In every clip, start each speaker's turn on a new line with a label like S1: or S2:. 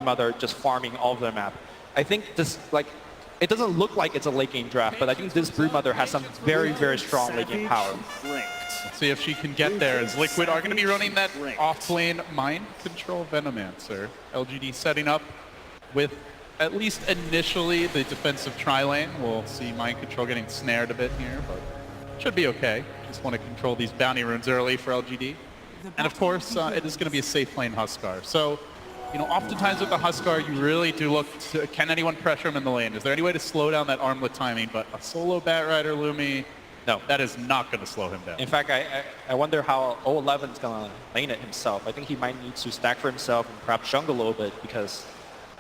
S1: Broodmother just farming all of their map. I think this, like, it doesn't look like it's a late game draft, but I think this Broodmother has some very, very strong late game power.
S2: Let's see if she can get there, as Liquid are going to be running that off-lane Mind Control Venomancer. LGD setting up with, at least initially, the defensive tri-lane. We'll see Mind Control getting snared a bit here, but should be okay. Just want to control these bounty runes early for LGD. And of course, it is going to be a safe lane Huskar. So, you know, oftentimes with the Huskar, you really do look to, can anyone pressure him in the lane? Is there any way to slow down that armlet timing? But a solo Batrider Lumi, no, that is not going to slow him down.
S1: In fact, I wonder how 011 is going to lane it himself. I think he might need to stack for himself and perhaps jungle a little bit, because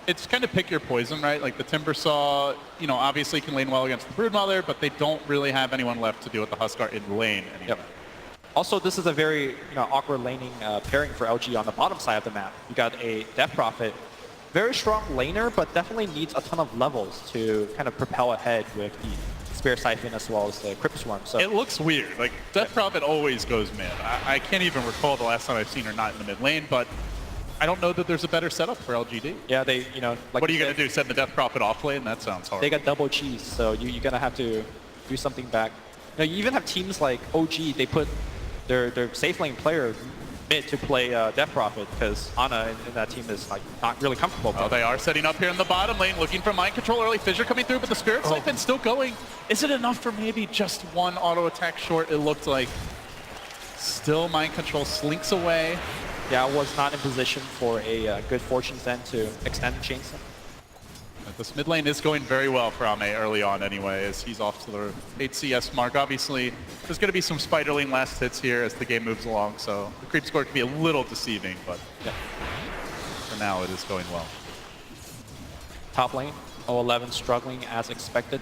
S2: it's kind of pick your poison, right? Like the Timbersaw, you know, obviously can lane well against the Broodmother, but they don't really have anyone left to do with the Huskar in lane anymore. Yep.
S1: Also, this is a very awkward laning pairing for LG on the bottom side of the map. You got a Death Prophet, very strong laner, but definitely needs a ton of levels to kind of propel ahead with the Spear Siphon as well as the Crypt Swarm. So
S2: it looks weird. Like Death Prophet always goes mid. I can't even recall the last time I've seen her not in the mid lane, but I don't know that there's a better setup for LGD.
S1: Yeah, they, like
S2: what are you going to do, send the Death Prophet off lane? That sounds hard.
S1: They got double cheese, so you're going to have to do something back. You even have teams like OG, they put their safe lane player mid to play Death Prophet, because Ana in that team is like not really comfortable.
S2: Oh, they are setting up here in the bottom lane, looking for Mind Control early. Fissure coming through, but the Spirit Siphon still going. Is it enough for maybe just one auto attack short? It looked like. Still Mind Control slinks away.
S1: Yeah, I was not in position for a good Fortune's End to extend the chainsaw.
S2: This mid lane is going very well for Ame early on anyway, as he's off to the 8 CS mark. Obviously, there's going to be some Spiderling last hits here as the game moves along, so the creep score can be a little deceiving, but yeah, for now it is going well.
S1: Top lane, 011 struggling as expected.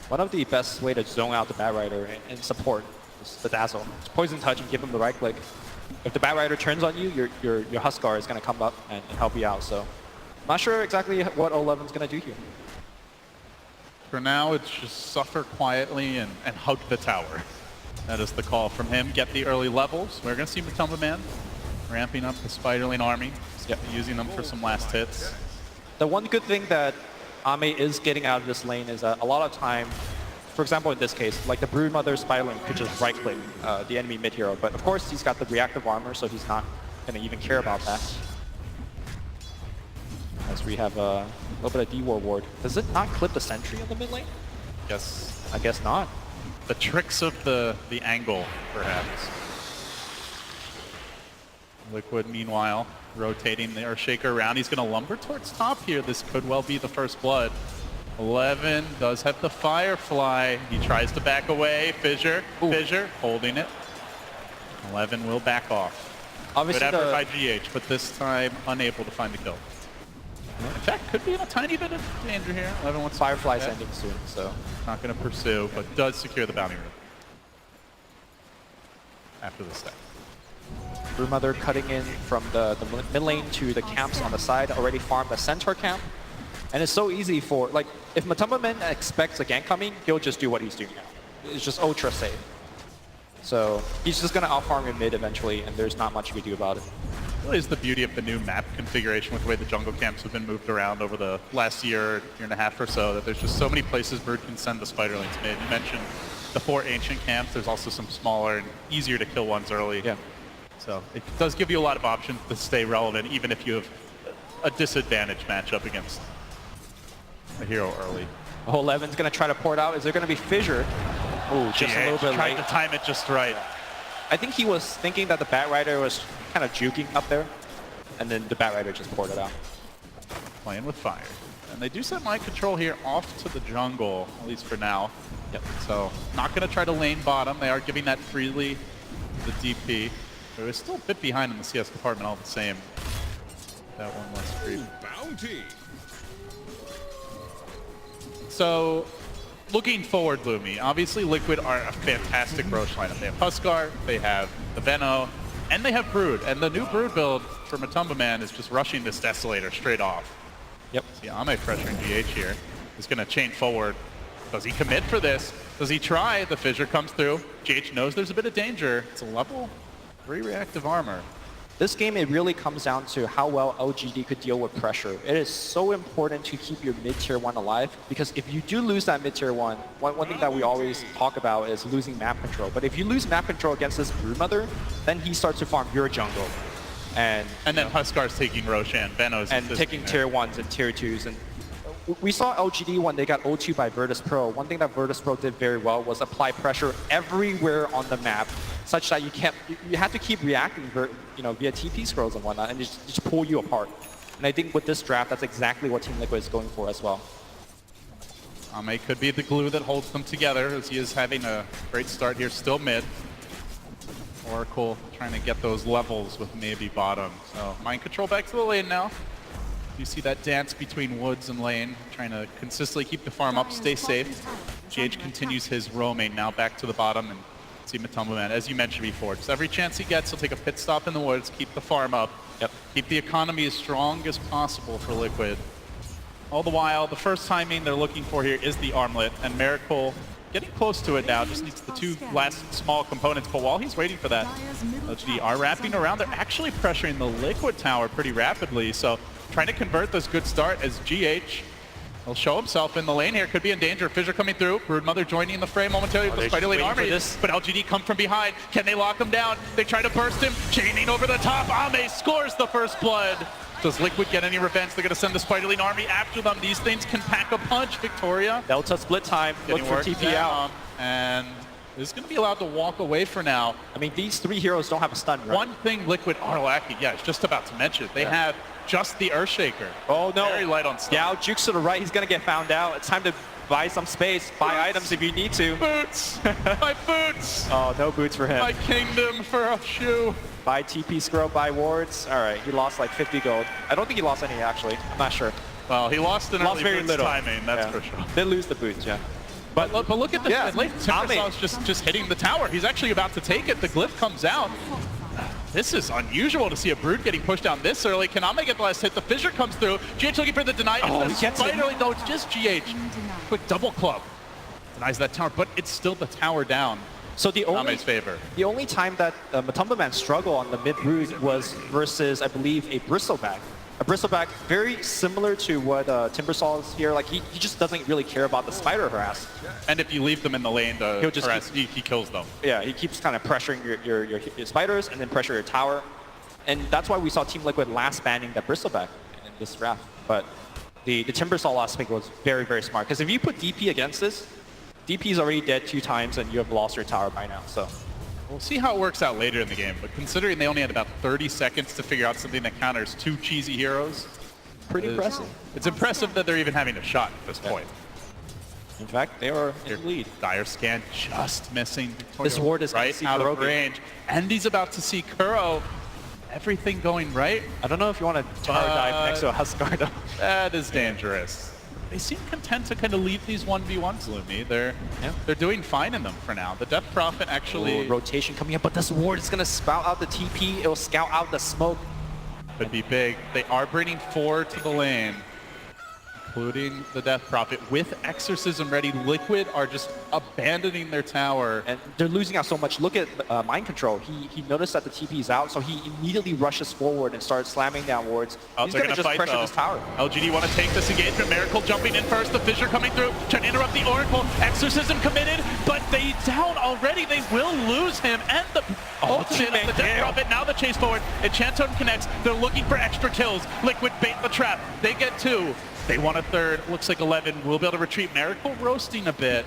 S1: One of the best way to zone out the Batrider and support is the Dazzle. It's Poison Touch and give him the right click. If the Batrider turns on you, your Huskar is going to come up and help you out. So, not sure exactly what 011 is going to do here.
S2: For now, it's just suffer quietly and hug the tower. That is the call from him. Get the early levels. We're going to see Matumba Man ramping up the Spiderling army, using them for some last hits.
S1: The one good thing that Ame is getting out of this lane is that a lot of time, for example in this case, like the Broodmother Spiderling could just right-click the enemy mid-hero, but of course he's got the reactive armor, so he's not going to even care about that. As we have a little bit of D-War ward. Does it not clip the sentry in the mid lane?
S2: Yes.
S1: I guess not.
S2: The tricks of the angle, perhaps. Liquid, meanwhile, rotating the Earthshaker around. He's going to lumber towards top here. This could well be the first blood. 11 does have the Firefly. He tries to back away. Fissure holding it. 11 will back off.
S1: Obviously
S2: good effort by GH, but this time unable to find the kill. In fact, could be in a tiny bit of danger here. 11 wants
S1: Firefly's ending soon, so
S2: not going to pursue, but does secure the bounty room after the step.
S1: Broodmother cutting in from the mid lane to the camps on the side, already farmed the Centaur camp. And it's so easy for, like, if Matumba Man expects a gank coming, he'll just do what he's doing now. It's just ultra safe. So he's just going to out-farm your mid eventually, and there's not much you can do about it.
S2: Really is the beauty of the new map configuration with the way the jungle camps have been moved around over the last year and a half or so, that there's just so many places Brood can send the Spiderlings mid. You mentioned the 4 ancient camps. There's also some smaller and easier to kill ones early.
S1: Yeah.
S2: So it does give you a lot of options to stay relevant, even if you have a disadvantaged matchup against a hero early.
S1: 11's going to try to port out. Is there going to be Fissure? Oh, just a little bit
S2: tried
S1: late.
S2: to time it just right.
S1: I think he was thinking that the Batrider was kind of juking up there, and then the Batrider just poured it out.
S2: Playing with fire. And they do set Mind Control here off to the jungle, at least for now.
S1: Yep.
S2: So not going to try to lane bottom. They are giving that freely to the DP. But it's still a bit behind in the CS department all the same. That one less creep. Bounty. So looking forward, Lumi, obviously Liquid are a fantastic Roche lineup. They have Huskar, they have the Veno, and they have Brood. And the new Brood build for Matumba Man is just rushing this Desolator straight off.
S1: Yep.
S2: See, Ame pressuring GH here. He's going to chain forward. Does he commit for this? Does he try? The Fissure comes through. GH knows there's a bit of danger. It's a level 3 reactive armor.
S1: this game, it really comes down to how well LGD could deal with pressure. It is so important to keep your mid-tier 1 alive, because if you do lose that mid-tier 1, one thing that we always talk about is losing map control. But if you lose map control against this Broodmother, then he starts to farm your jungle. And
S2: then Huskar's taking Roshan, Venos
S1: and taking tier 1s and tier 2s. And we saw LGD when they got O2 by Virtus Pro. One thing that Virtus Pro did very well was apply pressure everywhere on the map, such that you had to keep reacting via TP scrolls and whatnot, and just pull you apart. And I think with this draft, that's exactly what Team Liquid is going for as well.
S2: Ame could be the glue that holds them together, as he is having a great start here, still mid. Oracle trying to get those levels with maybe bottom. So mind control back to the lane now. You see that dance between woods and lane, trying to consistently keep the farm up, stay safe. GH continues his roaming now back to the bottom, and see Matumbaman, as you mentioned before, just every chance he gets, he'll take a pit stop in the woods, keep the farm up, keep the economy as strong as possible for Liquid. All the while, the first timing they're looking for here is the armlet, and MİRACLE getting close to it now, just needs the 2 last small components, but while he's waiting for that, LGD are wrapping around. They're actually pressuring the Liquid tower pretty rapidly, so trying to convert this good start as GH will show himself in the lane here. Could be in danger. Fissure coming through. Broodmother joining the frame momentarily with the Spider-Lane army. But LGD come from behind. Can they lock him down? They try to burst him. Chaining over the top. Ame scores the first blood. Does Liquid get any revenge? They're going to send the Spider-Lane army after them. These things can pack a punch. Victoria.
S1: Delta split time. Look for TP out.
S2: And is going to be allowed to walk away for now.
S1: I mean, these 3 heroes don't have a stun, right?
S2: One thing Liquid are lacking, I was just about to mention, they have just the Earthshaker.
S1: Oh no.
S2: Very light on stun.
S1: Yeah, Jukes to the right, he's going to get found out. It's time to buy some space, buy items if you need to.
S2: Boots! My boots!
S1: Oh, no boots for him.
S2: My kingdom for a shoe.
S1: Buy TP scroll, buy wards. All right, he lost like 50 gold. I don't think he lost any, actually. I'm not sure.
S2: Well, he lost an early
S1: very
S2: boots
S1: little
S2: timing, that's for sure.
S1: Did lose the boots, yeah.
S2: But look at this. Late Timbersaw's just hitting the tower. He's actually about to take it. The glyph comes out. This is unusual to see a Brood getting pushed down this early. Can Ame get the last hit? The Fissure comes through. GH looking for the deny.
S1: Oh, he gets it.
S2: No, it's just GH. Quick double club. Denies that tower, but it's still the tower down.
S1: So the only time that Matumbaman struggled on the mid Brood was versus, I believe, a Bristleback. A Bristleback very similar to what Timbersaw is here. Like he just doesn't really care about the spider harass.
S2: And if you leave them in the lane to harass, he kills them. Yeah,
S1: he keeps kind of pressuring your spiders and then pressure your tower. And that's why we saw Team Liquid last banning that Bristleback in this draft. But the Timbersaw last pick was very, very smart. Because if you put DP against this, DP is already dead 2 times and you have lost your tower by now. So
S2: we'll see how it works out later in the game, but considering they only had about 30 seconds to figure out something that counters 2 cheesy heroes,
S1: pretty impressive.
S2: It's impressive that they're even having a shot at this point.
S1: In fact, they are in the lead.
S2: Dire Scan just missing.
S1: This ward is
S2: right out of range, and he's about to see Kuro. Everything going right.
S1: I don't know if you want to tower dive next to a Huskar though.
S2: That is dangerous. They seem content to kind of leave these 1v1s, Lumi. They're doing fine in them for now. The Death Prophet actually...
S1: rotation coming up, but this ward is going to spout out the TP. It will scout out the smoke.
S2: Could be big. They are bringing 4 to the lane, including the Death Prophet. With Exorcism ready, Liquid are just abandoning their tower.
S1: And they're losing out so much. Look at Mind Control. He noticed that the TP is out, so he immediately rushes forward and starts slamming down wards. He's going to just pressure this tower.
S2: LGD want to take this engagement. MİRACLE jumping in first. The Fissure coming through, trying to interrupt the Oracle. Exorcism committed, but they down already. They will lose him. And the ultimate of the Death Prophet. Now the chase forward. Enchanton connects. They're looking for extra kills. Liquid bait the trap. They get 2. They want a 3rd. Looks like 11 will be able to retreat. MİRACLE roasting a bit.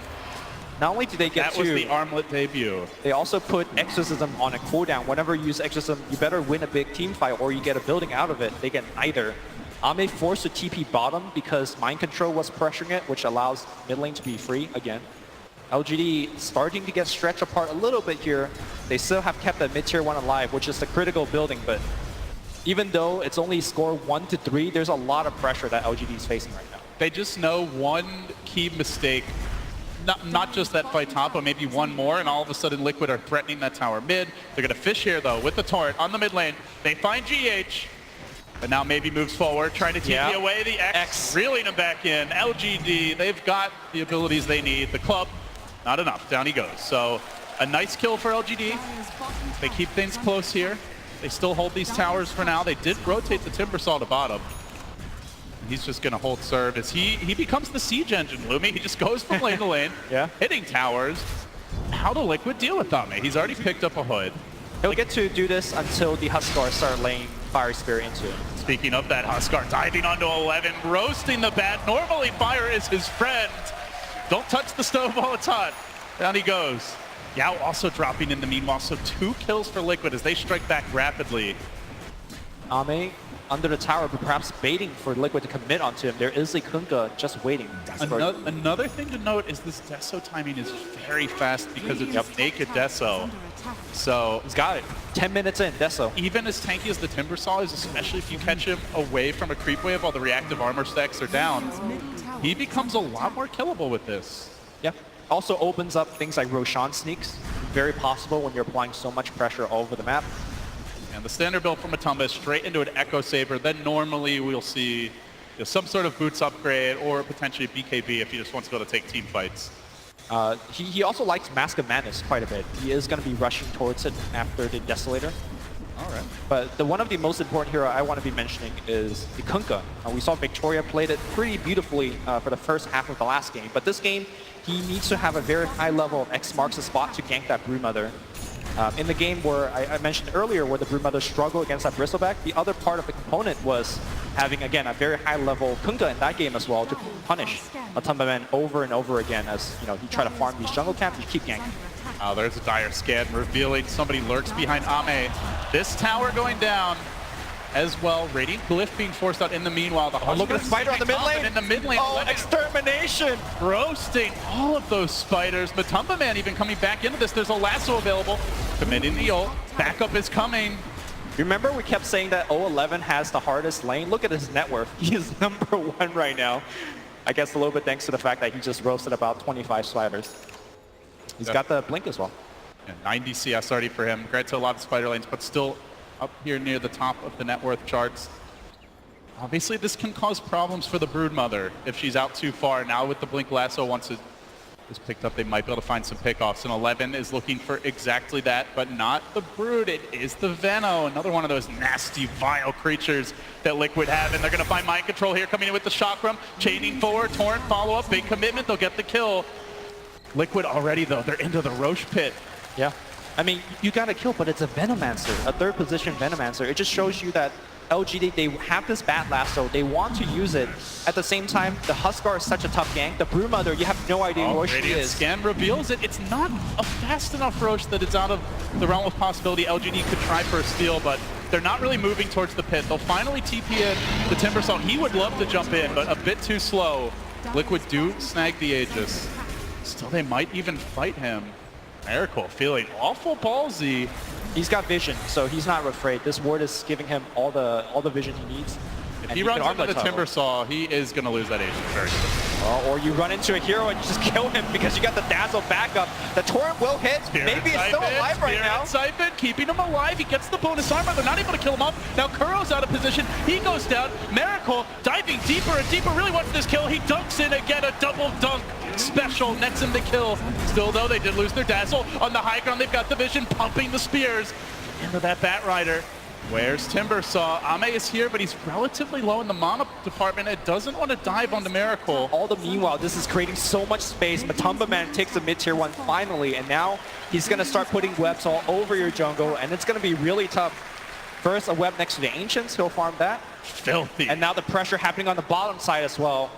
S1: Not only did they get 2,
S2: that was the armlet debut.
S1: They also put Exorcism on a cooldown. Whenever you use Exorcism, you better win a big team fight or you get a building out of it. They get neither. Ame forced to TP bottom because Mind Control was pressuring it, which allows mid lane to be free again. LGD starting to get stretched apart a little bit here. They still have kept that mid-tier 1 alive, which is the critical building, but even though it's only score 1 to 3, there's a lot of pressure that LGD is facing right now.
S2: They just know one key mistake, not just that fight top, but maybe one more, and all of a sudden Liquid are threatening that tower mid. They're going to fish here, though, with the turret on the mid lane. They find GH, but now maybe moves forward, trying to TP away the X, reeling him back in. LGD, they've got the abilities they need. The club, not enough. Down he goes. So a nice kill for LGD. They keep things close here. They still hold these towers for now. They did rotate the Timbersaw to bottom. He's just going to hold serve as he becomes the siege engine, Lumi. He just goes from lane to lane,
S1: Yeah.
S2: hitting towers. How do Liquid deal with Ame? He's already picked up a hood.
S1: He'll get to do this until the Huskar start laying Fire Spirit into him.
S2: Speaking of that, Huskar diving onto 11, roasting the bat. Normally, fire is his friend. Don't touch the stove while it's hot. Down he goes. Yao also dropping in the meanwhile, so 2 kills for Liquid as they strike back rapidly.
S1: Ame under the tower, but perhaps baiting for Liquid to commit onto him. There is a Kunkka just waiting.
S2: Another thing to note is this Deso timing is very fast because it's naked Deso. So
S1: He's got it. 10 minutes in, Deso.
S2: even as tanky as the Timbersaw is, especially if you catch him away from a creep wave while the reactive armor stacks are down, he becomes a lot more killable with this.
S1: Yeah. Also opens up things like Roshan sneaks. Very possible when you're applying so much pressure all over the map.
S2: And the standard build from Matumba is straight into an Echo Saber. Then normally we'll see some sort of boots upgrade or potentially BKB if he just wants to go to take team fights.
S1: He also likes Mask of Madness quite a bit. He is going to be rushing towards it after the Desolator.
S2: All right.
S1: But one of the most important hero I want to be mentioning is the Kunkka. We saw Victoria played it pretty beautifully for the first half of the last game. But this game, he needs to have a very high level of X marks the spot to gank that Broodmother. In the game where I mentioned earlier where the Broodmother struggled against that Bristleback, the other part of the component was having, again, a very high level Kunkka in that game as well to punish Matumba Man over and over again as, you know, he try to farm these jungle camps, you keep ganking.
S2: Oh, there's a dire scan revealing somebody lurks behind Ame. This tower going down as well. Radiant Glyph being forced out in the meanwhile. The
S1: Look at the spider on the mid lane.
S2: In the mid lane.
S1: Oh, extermination!
S2: Roasting all of those spiders. Matumba Man even coming back into this. There's a lasso available. Committing the ult. Backup is coming.
S1: Remember we kept saying that 011 has the hardest lane? Look at his net worth. He is #1 right now. I guess a little bit thanks to the fact that he just roasted about 25 spiders. He's got the blink as well.
S2: Yeah, 90 CS already for him. Granted to a lot of spider lanes, but still up here near the top of the net worth charts. Obviously, this can cause problems for the Broodmother if she's out too far. Now with the blink lasso, once it is picked up, they might be able to find some pickoffs. And 11 is looking for exactly that, but not the Brood. It is the Veno, another one of those nasty, vile creatures that Liquid have. And they're going to find mind control here, coming in with the Chakram, chaining forward, Torrent follow-up, big commitment. They'll get the kill. Liquid already, though, they're into the Roche pit.
S1: Yeah. I mean, you got a kill, but it's a Venomancer, a third position Venomancer. It just shows you that LGD, they have this Bat Lasso, they want to use it. At the same time, the Huskar is such a tough gank. The Broodmother, you have no idea where she is.
S2: Scan reveals it. It's not a fast enough Roche that it's out of the realm of possibility. LGD could try for a steal, but they're not really moving towards the pit. They'll finally TP in the Timbersaw. He would love to jump in, but a bit too slow. Liquid do snag the Aegis. Still, they might even fight him. MİRACLE feeling awful ballsy.
S1: He's got vision, so he's not afraid. This ward is giving him all the vision he needs.
S2: If he runs into the Timbersaw, he is going to lose that Aegis very quickly.
S1: Or you run into a hero and you just kill him because you got the Dazzle backup. The Torrent will hit. Maybe it's still alive right now.
S2: Siphon keeping him alive. He gets the bonus armor. They're not able to kill him off. Now Kuro's out of position. He goes down. MİRACLE diving deeper and deeper. Really wants this kill. He dunks in again. A double dunk special. Nets him the kill. Still, though, they did lose their Dazzle. On the high ground, they've got the vision pumping the spears into that Bat Rider. Where's Timbersaw? Ame is here, but he's relatively low in the mana department. It doesn't want to dive onto MİRACLE.
S1: All the meanwhile, this is creating so much space. Matumba Man takes the mid-tier 1 finally, and now he's going to start putting webs all over your jungle, and it's going to be really tough. First, a web next to the Ancients. He'll farm that.
S2: Filthy.
S1: And now the pressure happening on the bottom side as well.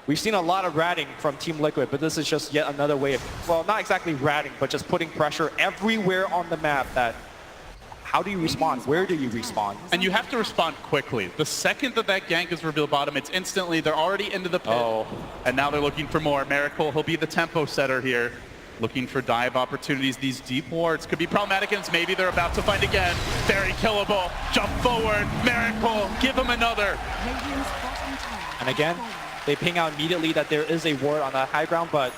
S1: We've seen a lot of ratting from Team Liquid, but this is just yet another way of, well, not exactly ratting, but just putting pressure everywhere on the map that how do you respond? Where do you respond?
S2: And you have to respond quickly. The second that gank is revealed bottom, it's instantly, they're already into the pit.
S1: Oh.
S2: And now they're looking for more. MİRACLE, he'll be the tempo setter here. Looking for dive opportunities. These deep wards could be problematic, and maybe they're about to find again. Very killable. Jump forward. MİRACLE, give him another.
S1: And again, they ping out immediately that there is a ward on the high ground, but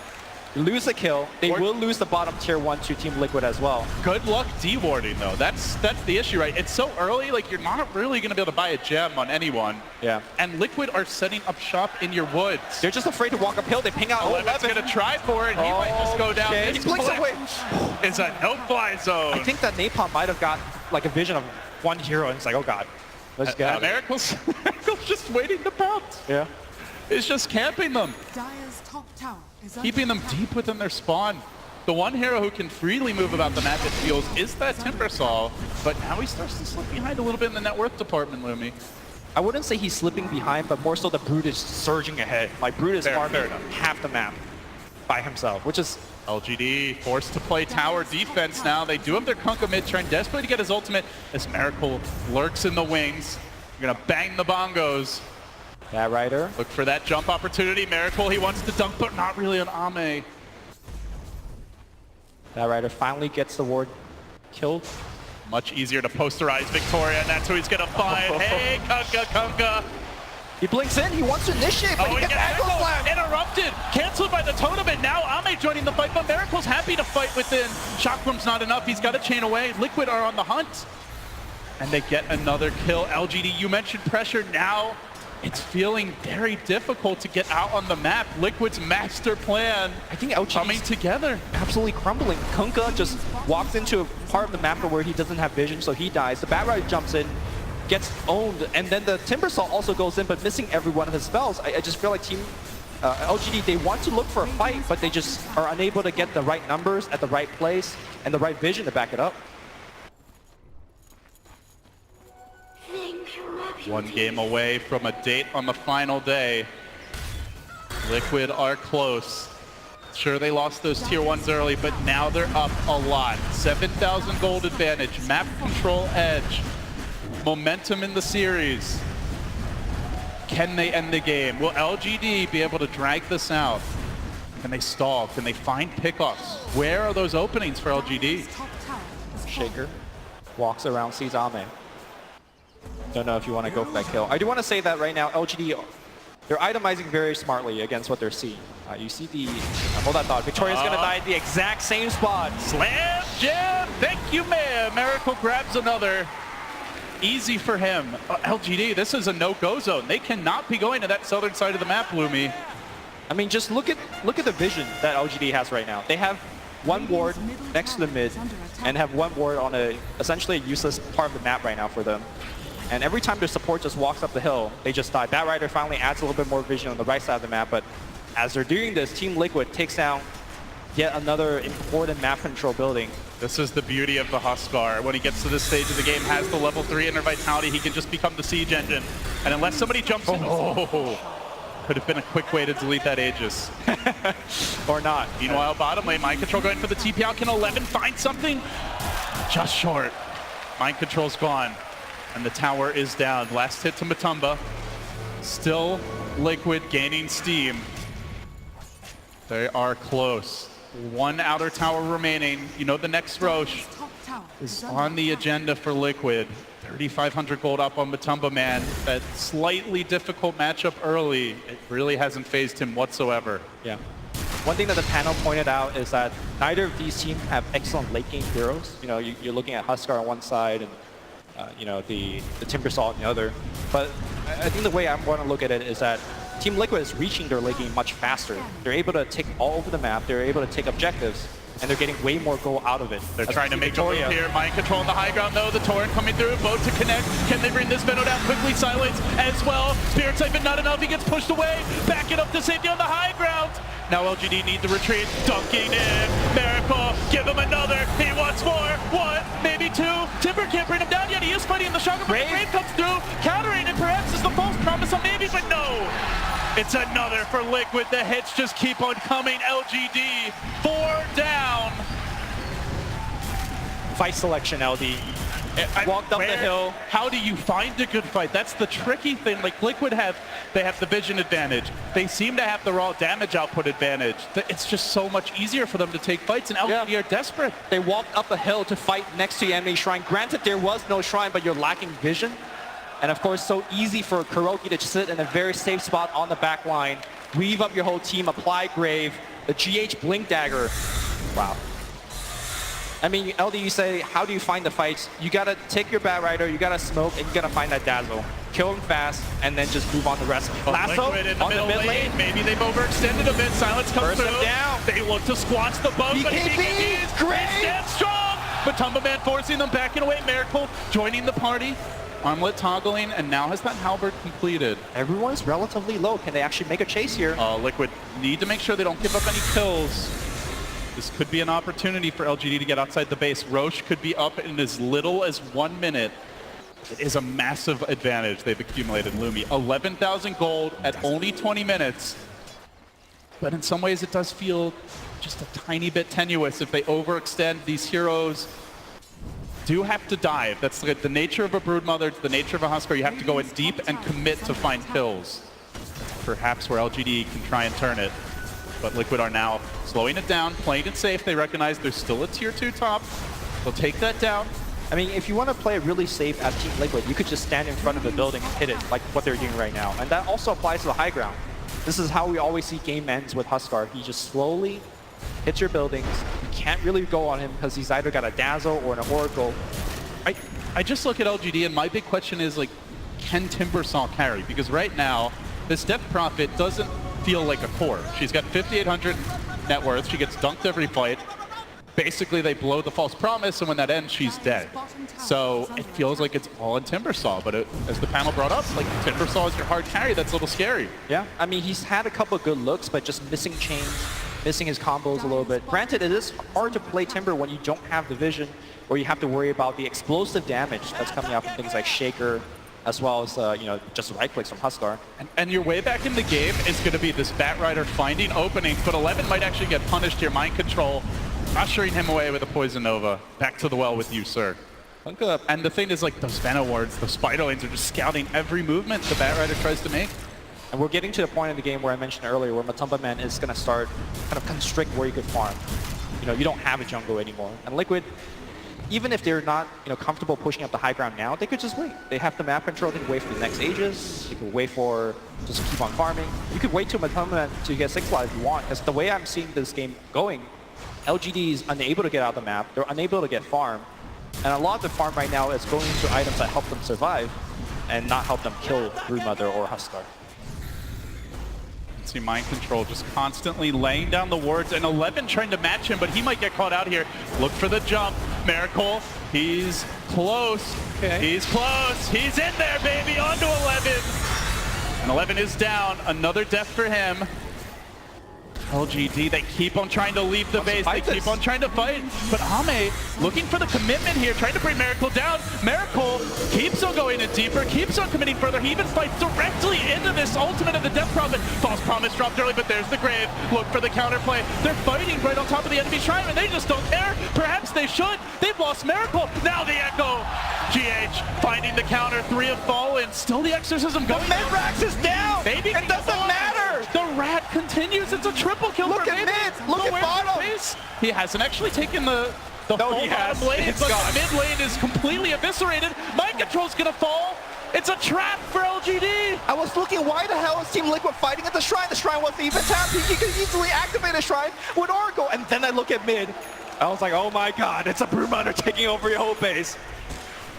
S1: lose the kill. They will lose the bottom tier 1 to Team Liquid as well.
S2: Good luck dewarding though. That's the issue, right? It's so early, like you're not really going to be able to buy a gem on anyone.
S1: Yeah.
S2: And Liquid are setting up shop in your woods.
S1: They're just afraid to walk uphill. They ping out 11.
S2: Going to try for it. He might just go down.
S1: He blinks away.
S2: It's a no-fly zone.
S1: I think that Napalm might have got like a vision of one hero, and it's like, oh god, let's get
S2: Miracle's just waiting to pounce.
S1: Yeah.
S2: It's just camping them,
S3: Dire's top tower is
S2: keeping them deep within their spawn. The one hero who can freely move about the map, it feels, is that Timbersaw, but now he starts to slip behind a little bit in the net worth department, Lumi.
S1: I wouldn't say he's slipping behind, but more so the Brute is surging ahead. Like Brute is farming half the map by himself, which is
S2: LGD forced to play tower defense now. They do have their Kunkka mid, trying desperately to get his ultimate as Miracle lurks in the wings. You're gonna bang the bongos.
S1: that Rider.
S2: Look for that jump opportunity. Miracle, he wants to dunk, but not really on Ame.
S1: That Rider finally gets the ward killed.
S2: Much easier to posterize Victoria, and that's who he's gonna find. Hey, Kunkka.
S1: He blinks in, he wants to initiate, but he gets ankle slam.
S2: Interrupted, canceled by the totem, now Ame joining the fight, but Miracle's happy to fight within. Shockroom's not enough, he's got to chain away. Liquid are on the hunt, and they get another kill. LGD, you mentioned pressure, now it's feeling very difficult to get out on the map. Liquid's master plan,
S1: I think LGD
S2: coming together.
S1: absolutely crumbling. Kunkka just walks into a part of the map where he doesn't have vision, so he dies. The Bat Rider jumps in, gets owned, and then the Timbersaw also goes in, but missing every one of his spells. I just feel like Team LGD, they want to look for a fight, but they just are unable to get the right numbers at the right place and the right vision to back it up.
S2: One game away from a date on the final day. Liquid are close. Sure, they lost those tier 1s early, but now they're up a lot. 7,000 gold advantage, map control edge, momentum in the series. Can they end the game? Will LGD be able to drag this out? Can they stall? Can they find pickoffs? Where are those openings for LGD?
S1: Shaker walks around, sees Ame. Don't know if you want to go for that kill. I do want to say that right now, LGD, they're itemizing very smartly against what they're seeing. You see the, hold that thought, Victoria's going to die at the exact same spot.
S2: Slam jam, thank you, ma'am. Miracle grabs another. Easy for him. LGD, this is a no-go zone. They cannot be going to that southern side of the map, Lumi.
S1: I mean, just look at the vision that LGD has right now. They have one ward next to the mid and have one ward on essentially a useless part of the map right now for them. And every time their support just walks up the hill, they just die. Bat Rider finally adds a little bit more vision on the right side of the map, but as they're doing this, Team Liquid takes down yet another important map control building.
S2: This is the beauty of the Huskar. When he gets to this stage of the game, has the level 3 inner vitality, he can just become the siege engine. And unless somebody jumps in, could have been a quick way to delete that Aegis.
S1: Or not.
S2: Meanwhile, bottom lane, Mind Control going for the TP out. Can 11 find something? Just short. Mind Control's gone. And the tower is down. Last hit to Matumba. Still Liquid gaining steam. They are close. One outer tower remaining. You know the next Roche is on the agenda for Liquid. 3,500 gold up on Matumba, man. That slightly difficult matchup early, it really hasn't phased him whatsoever.
S1: Yeah. One thing that the panel pointed out is that neither of these teams have excellent late game heroes. You know, you're looking at Huskar on one side and you know, the Timbersaw on the other. But I think the way I want to look at it is that Team Liquid is reaching their late game much faster. They're able to take all over the map, they're able to take objectives, and they're getting way more goal out of it.
S2: They're trying to make a move here. Mind Control on the high ground though. The Torrent coming through. Boat to connect. Can they bring this Venom down quickly? Silence as well. Spirit Siphon not enough. He gets pushed away. Back it up to safety on the high ground. Now LGD need to retreat. Dunking in. Miracle. Give him another. He wants more. One, maybe two. Timber can't bring him down yet. He is fighting the Shocker, but the Brave comes through. Countering it perhaps is the false promise on maybe, but no. It's another for Liquid. The hits just keep on coming. LGD 4 down.
S1: Fight selection, LD. Walked up the hill.
S2: How do you find a good fight? That's the tricky thing. Like Liquid they have the vision advantage. They seem to have the raw damage output advantage. It's just so much easier for them to take fights, and LGD are desperate.
S1: They walked up a hill to fight next to the enemy shrine. Granted, there was no shrine, but you're lacking vision. And of course, so easy for Kuroki to sit in a very safe spot on the back line, weave up your whole team, apply Grave, the GH Blink Dagger. Wow. I mean, LD, you say, how do you find the fights? You gotta take your Bat Rider, you gotta smoke, and you gotta find that Dazzle. Kill him fast, and then just move on to the rest. Lasso
S2: on the mid lane. Maybe they've overextended a bit. Silence comes through.
S1: Down.
S2: They look to squash the boat, but BKB
S1: great.
S2: stands strong. Matumba Man forcing them backing away. Miracle joining the party. Armlet toggling, and now has that halberd completed.
S1: Everyone's relatively low. Can they actually make a chase here?
S2: Liquid need to make sure they don't give up any kills. This could be an opportunity for LGD to get outside the base. Roche could be up in as little as 1 minute. It is a massive advantage they've accumulated, Lumi. 11,000 gold at only 20 minutes. But in some ways it does feel just a tiny bit tenuous if they overextend. These heroes do have to dive. That's the nature of a Broodmother, it's the nature of a Huskar. You have to go in deep and commit to find kills. Perhaps where LGD can try and turn it. But Liquid are now slowing it down, playing it safe. They recognize there's still a tier 2 top. They'll take that down.
S1: I mean, if you want to play it really safe at Team Liquid, you could just stand in front of the building and hit it like what they're doing right now. And that also applies to the high ground. This is how we always see game ends with Huskar. He just slowly hits your buildings. You can't really go on him because he's either got a Dazzle or an Oracle.
S2: I just look at LGD and my big question is, like, can Timbersaw carry? Because right now, this Death Prophet doesn't feel like a core. She's got 5,800 net worth. She gets dunked every fight. Basically, they blow the false promise, and when that ends, she's dead. So it feels like it's all in Timbersaw, but as the panel brought up, like, Timbersaw is your hard carry. That's a little scary.
S1: Yeah, I mean, he's had a couple of good looks, but just missing chains, missing his combos a little bit. Granted, it is hard to play Timber when you don't have the vision, or you have to worry about the explosive damage that's coming out from things like Shaker, as well as, you know, just right clicks from Huskar.
S2: And your way back in the game is going to be this Batrider finding openings, but 11 might actually get punished here. Mind control, ushering him away with a Poison Nova. Back to the well with you, sir. And the thing is, like, those Venom wards, those Spider Lanes are just scouting every movement the Batrider tries to make.
S1: And we're getting to the point in the game where I mentioned earlier where Matumba Man is going to start kind of constrict where you could farm. You know, you don't have a jungle anymore. And Liquid, even if they're not, you know, comfortable pushing up the high ground now, they could just wait. They have the map control. They can wait for the next Aegis. You could wait for just keep on farming. You could wait till Matumba Man to get 6 life if you want. Because the way I'm seeing this game going, LGD is unable to get out of the map. They're unable to get farm. And a lot of the farm right now is going into items that help them survive and not help them kill Broodmother or Huskar.
S2: See Mind Control just constantly laying down the wards, and 11 trying to match him, but he might get caught out here. Look for the jump. Miracle, he's close. Okay. He's close. He's in there, baby, onto 11. And 11 is down. Another death for him. LGD, they keep on trying to leave the base. They keep on trying to fight. But Ame looking for the commitment here, trying to bring Miracle down. Miracle keeps on going in deeper, keeps on committing further. He even fights directly into this ultimate of the Death Prophet. False Promise dropped early, but there's the Grave. Look for the counterplay. They're fighting right on top of the enemy shrine, and they just don't care. Perhaps they should. They've lost Miracle. Now the Echo. GH finding the counter. 3 have fallen. Still the Exorcism going.
S4: The Midrax is down.
S2: Baby,
S4: it doesn't matter.
S2: The Rat continues. It's a triple kill.
S4: Look
S2: for
S4: at
S2: Baby.
S4: mid. Look at bottom.
S2: He hasn't actually taken the full bottom lane, but the mid lane is completely eviscerated. Mind Control's gonna fall. It's a trap for LGD.
S4: I was looking, why the hell is Team Liquid fighting at the shrine? The shrine wasn't even tapped. He could easily activate a shrine with Oracle. And then I look at mid. I was like, oh my god, it's a Broodmother taking over your whole base.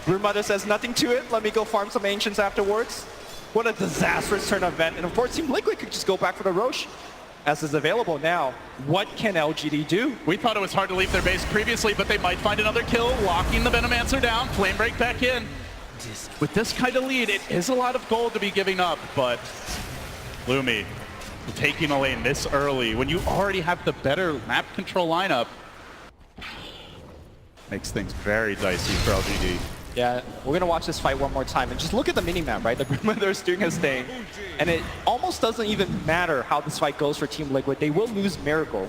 S4: Broodmother says nothing to it. Let me go farm some Ancients afterwards. What a disastrous turn event. And of course, Team Liquid could just go back for the Roche, as is available now. What can LGD do?
S2: We thought it was hard to leave their base previously, but they might find another kill, locking the Venomancer down, Flame Break back in. With this kind of lead, it is a lot of gold to be giving up, but Lumi taking a lane this early, when you already have the better map control lineup, makes things very dicey for LGD.
S1: Yeah, we're going to watch this fight one more time. And just look at the minimap, right? The Broodmother is doing his thing. And it almost doesn't even matter how this fight goes for Team Liquid. They will lose Miracle.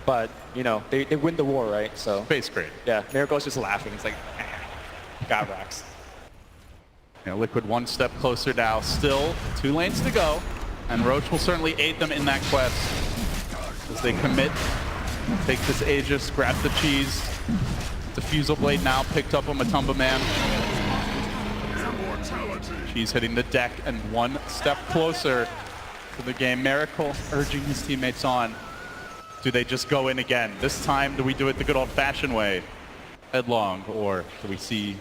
S1: But, you know, they win the war, right? So
S2: Base grade.
S1: Yeah, Miracle's just laughing. It's like, God racks.
S2: Yeah, Liquid one step closer now. Still 2 lanes to go. And Roche will certainly aid them in that quest. As they commit, take this Aegis, grab the cheese. Diffusal Blade now picked up on Matumba Man. She's hitting the deck and 1 step closer to the game. Miracle urging his teammates on. Do they just go in again? This time, do we do it the good old-fashioned way? Headlong, or do we see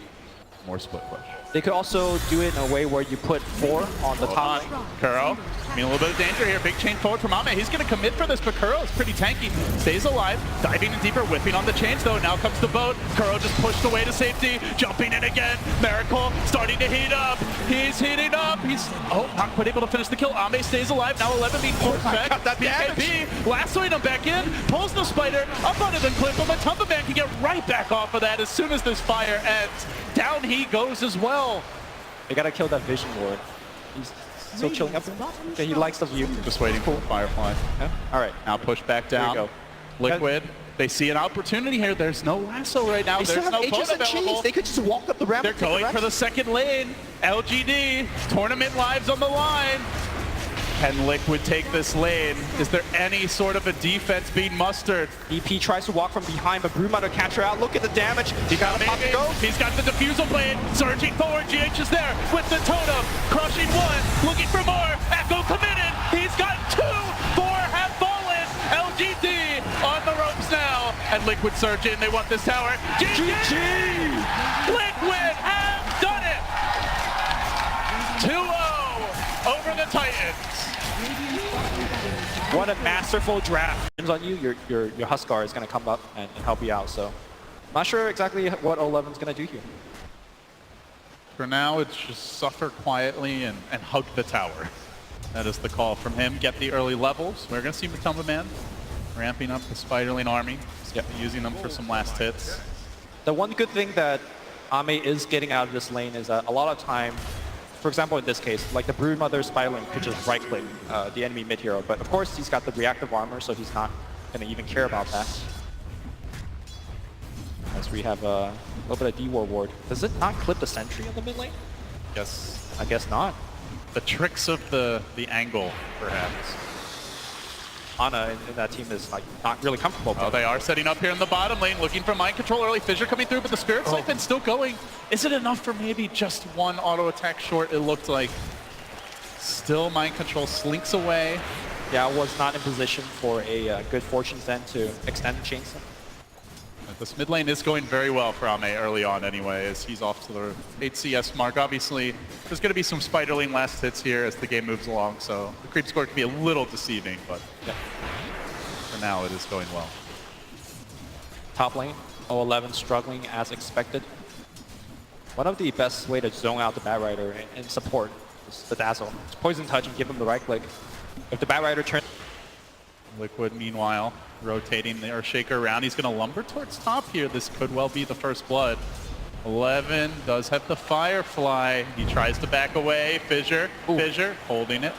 S2: more split push?
S1: They could also do it in a way where you put 4 on the top.
S2: Kuro, I mean, a little bit of danger here. Big chain forward from Ame. He's going to commit for this, but Kuro is pretty tanky. Stays alive, diving in deeper, whipping on the chains, though. Now comes the boat. Kuro just pushed away to safety, jumping in again. MİRACLE starting to heat up. He's heating up. He's, not quite able to finish the kill. Ame stays alive. Now 11 being forced back.
S4: God, that
S2: BKB lassoing him back in, pulls the spider up under the cliff, but Matumba Man can get right back off of that as soon as this fire ends. Down he goes as well.
S1: They gotta kill that vision ward. He's still chilling up. Okay, he likes the view.
S2: Just waiting for the Firefly.
S1: Yeah. All right.
S2: Now push back down.
S1: There you
S2: Liquid. They see an opportunity here. There's no lasso right now.
S4: They
S2: There's
S4: still have
S2: no
S4: Aegis
S2: boat
S4: and Chase.
S2: available.
S4: They could just walk up the ramp.
S2: They're going for the second lane. LGD. Tournament lives on the line. Can Liquid take this lane? Is there any sort of a defense being mustered?
S4: EP tries to walk from behind, but Broom Hunter catch her out. Look at the damage. He got a pop to go.
S2: He's got the defusal blade. Surging forward. GH is there with the totem. Crushing 1. Looking for more. Echo committed. He's got 2. 4 have fallen. LGD on the ropes now. And Liquid surge in. They want this tower. GG! Liquid have done it! 2-0 over the Titans.
S1: What a masterful draft. On you, your Huskar is going to come up and help you out. So, not sure exactly what 11's going to do here.
S2: For now, it's just suffer quietly and hug the tower. That is the call from him. Get the early levels. We're going to see Matumba Man ramping up the Spiderling army, using them for some last hits.
S1: The one good thing that Ame is getting out of this lane is that a lot of time, for example, in this case, like the Broodmother Spiderling could just right-click the enemy mid-hero, but of course he's got the reactive armor, so he's not going to even care about that. As we have a little bit of D-War ward. Does it not clip the sentry on the mid lane?
S2: Yes.
S1: I guess not.
S2: The tricks of the angle, perhaps.
S1: Ana in that team is like not really comfortable.
S2: Oh, they are setting up here in the bottom lane, looking for mind control early. Fissure coming through, but the Spirit Siphon's still going. Is it enough for maybe just 1 auto attack short? It looked like. Still mind control slinks away.
S1: Yeah, I was not in position for a good Fortune's End to extend the chains.
S2: This mid lane is going very well for Ame early on anyway, as he's off to the 8 CS mark. Obviously, there's going to be some Spiderling last hits here as the game moves along, so the creep score can be a little deceiving, but for now it is going well.
S1: Top lane, 011 struggling as expected. One of the best way to zone out the Bat Rider and support is the Dazzle. It's Poison Touch and give him the right click. If the Bat Rider turns...
S2: Liquid, meanwhile, rotating the Earthshaker around. He's going to lumber towards top here. This could well be the first blood. 11 does have the Firefly. He tries to back away. Fissure holding it.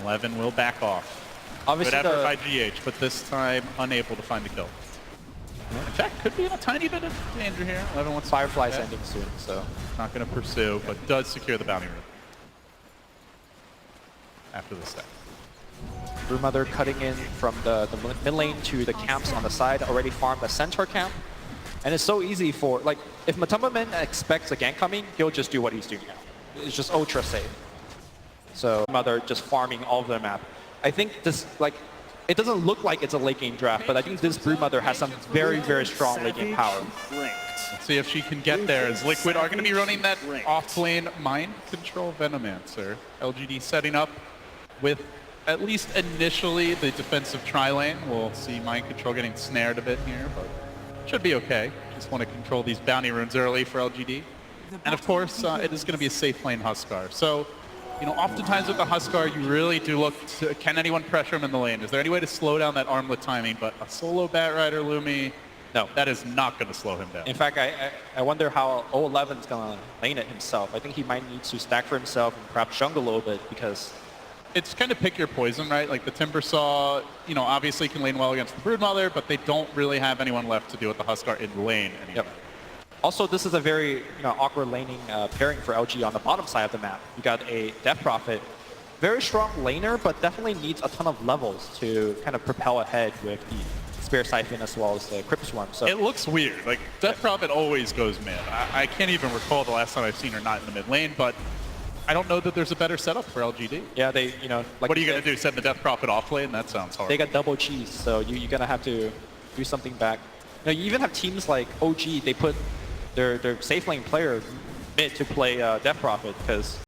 S2: 11 will back off.
S1: Obviously,
S2: good effort by GH, but this time unable to find the kill. In fact, could be in a tiny bit of danger here. 11 wants
S1: Firefly's ending soon, so...
S2: Not going to pursue, but does secure the bounty room. After the stack.
S1: Broodmother cutting in from the mid lane to the camps on the side, already farmed the Centaur camp. And it's so easy for, like, if Matumba Man expects a gank coming, he'll just do what he's doing now. It's just ultra safe. So, Mother just farming all of their map. I think this, like, it doesn't look like it's a late game draft, but I think this Broodmother has some very, very strong late game power.
S2: Let's see if she can get there, as Liquid are going to be running that off-lane mind control Venomancer. LGD setting up with at least initially the defensive tri-lane. We'll see mind control getting snared a bit here, but should be okay. Just want to control these bounty runes early for LGD. And of course, it is going to be a safe lane Huskar. So, you know, oftentimes with the Huskar, you really do look to, can anyone pressure him in the lane? Is there any way to slow down that armlet timing? But a solo Bat Rider Lumi, no, that is not going to slow him down.
S1: In fact, I wonder how 011 is going to lane it himself. I think he might need to stack for himself and perhaps jungle a little bit, because
S2: it's kind of pick your poison, right? Like the Timbersaw, you know, obviously can lane well against the Broodmother, but they don't really have anyone left to deal with the Huskar in lane anymore.
S1: Yep. Also, this is a very awkward laning pairing for LG on the bottom side of the map. You got a Death Prophet, very strong laner, but definitely needs a ton of levels to kind of propel ahead with the Spear Siphon as well as the Crypt Swarm. So
S2: it looks weird. Like Death Prophet always goes mid. I can't even recall the last time I've seen her not in the mid lane, but I don't know that there's a better setup for LGD.
S1: Yeah, they, like,
S2: what are you going to do, send the Death Prophet off lane? That sounds hard.
S1: They got double cheese, so you're going to have to do something back. You even have teams like OG, they put their safe lane player mid to play Death Prophet because